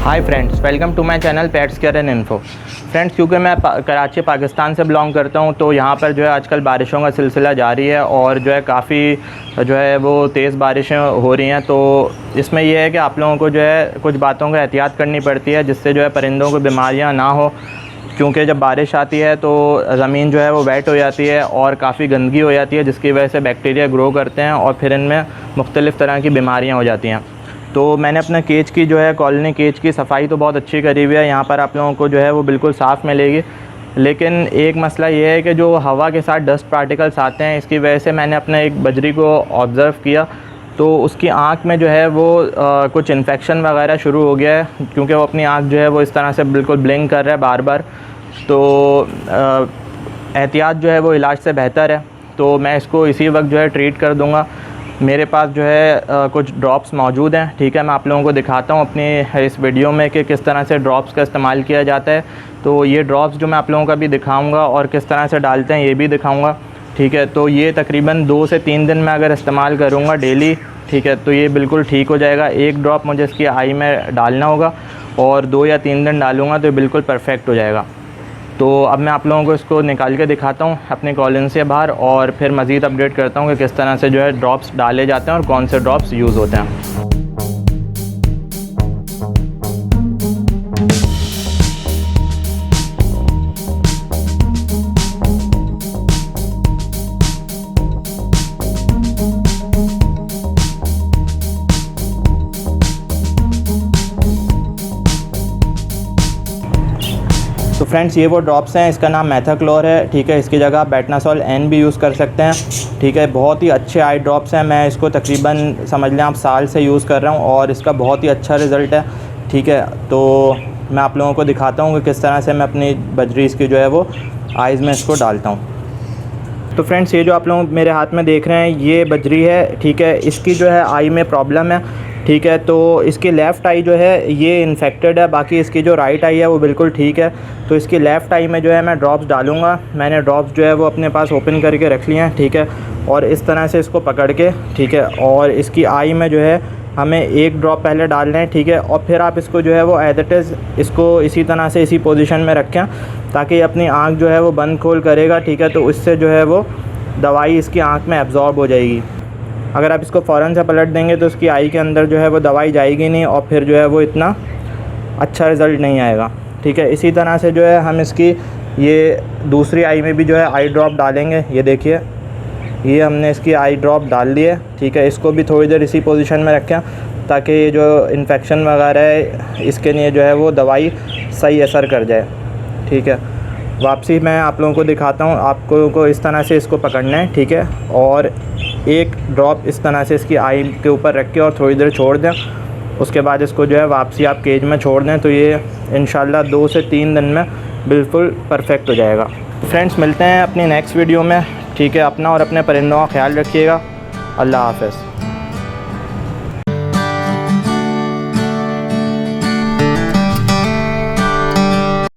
Hi friends, welcome to my channel pets care and info. Friends, क्योंकि मैं कराची पाकिस्तान से belong करता हूं, तो यहां पर जो है आजकल बारिशों का सिलसिला जारी है और जो है काफ़ी जो है वो तेज़ बारिशें हो रही हैं। तो इसमें यह है कि आप लोगों को जो है कुछ बातों का एहतियात करनी पड़ती है, जिससे जो है परिंदों को बीमारियाँ ना हो। क्योंकि जब बारिश आती है तो ज़मीन जो है वो वेट हो जाती है और काफ़ी गंदगी हो जाती है, जिसकी वजह से बैक्टीरिया ग्रो करते हैं और फिर इनमें मुख्तलिफ़ तरह की बीमारियाँ हो जाती हैं। तो मैंने अपना केज की जो है कॉलोनी केज की सफाई तो बहुत अच्छी करी हुई है। यहाँ पर आप लोगों को जो है वो बिल्कुल साफ़ मिलेगी, लेकिन एक मसला ये है कि जो हवा के साथ डस्ट पार्टिकल्स आते हैं, इसकी वजह से मैंने अपने एक बजरी को ऑब्ज़र्व किया तो उसकी आँख में जो है वो कुछ इन्फेक्शन वगैरह शुरू हो गया है, क्योंकि वो अपनी आँख जो है वो इस तरह से बिल्कुल ब्लिंक कर रहा है बार बार। तो एहतियात जो है वो इलाज से बेहतर है, तो मैं इसको इसी वक्त जो है ट्रीट कर दूँगा। मेरे पास जो है कुछ ड्रॉप्स मौजूद हैं। ठीक है, मैं आप लोगों को दिखाता हूँ अपनी इस वीडियो में कि किस तरह से ड्रॉप्स का इस्तेमाल किया जाता है। तो ये ड्रॉप्स जो मैं आप लोगों को भी दिखाऊंगा और किस तरह से डालते हैं ये भी दिखाऊंगा। ठीक है, तो ये तकरीबन 2 से 3 दिन में अगर इस्तेमाल करूँगा डेली, ठीक है, तो ये बिल्कुल ठीक हो जाएगा। एक ड्रॉप मुझे इसकी आई में डालना होगा और 2 या 3 दिन डालूँगा तो बिल्कुल परफेक्ट हो जाएगा। तो अब मैं आप लोगों को इसको निकाल के दिखाता हूँ अपने कॉलोनी से बाहर, और फिर मज़ीद अपडेट करता हूँ कि किस तरह से जो है ड्रॉप्स डाले जाते हैं और कौन से ड्रॉप्स यूज़ होते हैं। तो फ्रेंड्स, ये वो ड्रॉप्स हैं, इसका नाम मैथाक्लोर है। ठीक है, इसकी जगह आप बेटनासोल एन भी यूज़ कर सकते हैं। ठीक है, बहुत ही अच्छे आई ड्रॉप्स हैं। मैं इसको तकरीबन समझ लें आप साल से यूज़ कर रहा हूँ और इसका बहुत ही अच्छा रिज़ल्ट है। ठीक है, तो मैं आप लोगों को दिखाता हूँ कि किस तरह से मैं अपनी बजरीज़ की जो है वो आइज़ में इसको डालता हूँ। तो फ्रेंड्स, ये जो आप लोग मेरे हाथ में देख रहे हैं ये बजरी है। ठीक है, इसकी जो है आई में प्रॉब्लम है। ठीक है, तो इसकी लेफ़्ट आई जो है ये इन्फेक्टेड है, बाकी इसकी जो राइट आई है वो बिल्कुल ठीक है। तो इसकी लेफ़्ट आई में जो है मैं ड्रॉप्स डालूँगा। मैंने ड्रॉप्स जो है वो अपने पास ओपन करके रख लिए हैं। ठीक है, और इस तरह से इसको पकड़ के, ठीक है, और इसकी आई में जो है हमें एक ड्रॉप पहले डालना है। ठीक है, और फिर आप इसको जो है वो एज इट इज़ इसको इसी तरह से इसी पोजीशन में रखें ताकि अपनी आँख जो है वो बंद खोल करेगा। ठीक है, तो इससे जो है वो दवाई इसकी आँख में एब्ज़ॉर्ब हो जाएगी। अगर आप इसको फ़ौरन से पलट देंगे तो उसकी आई के अंदर जो है वो दवाई जाएगी नहीं और फिर जो है वो इतना अच्छा रिज़ल्ट नहीं आएगा। ठीक है, इसी तरह से जो है हम इसकी ये दूसरी आई में भी जो है आई ड्रॉप डालेंगे। ये देखिए, ये हमने इसकी आई ड्रॉप डाल दी है। ठीक है, इसको भी थोड़ी देर इसी पोजीशन में रखें ताकि ये जो इन्फेक्शन वगैरह है इसके लिए जो है वो दवाई सही असर कर जाए। ठीक है, वापसी मैं आप लोगों को दिखाता हूँ। आपको को इस तरह से इसको पकड़ना है। ठीक है, और एक ड्रॉप इस तरह से इसकी आई के ऊपर रख के और थोड़ी देर छोड़ दें। उसके बाद इसको जो है वापसी आप केज में छोड़ दें, तो ये इंशाल्लाह 2 से 3 दिन में बिल्कुल परफेक्ट हो जाएगा। फ्रेंड्स, मिलते हैं अपनी नेक्स्ट वीडियो में। ठीक है, अपना और अपने परिंदों का ख्याल रखिएगा। अल्लाह हाफ़िज़।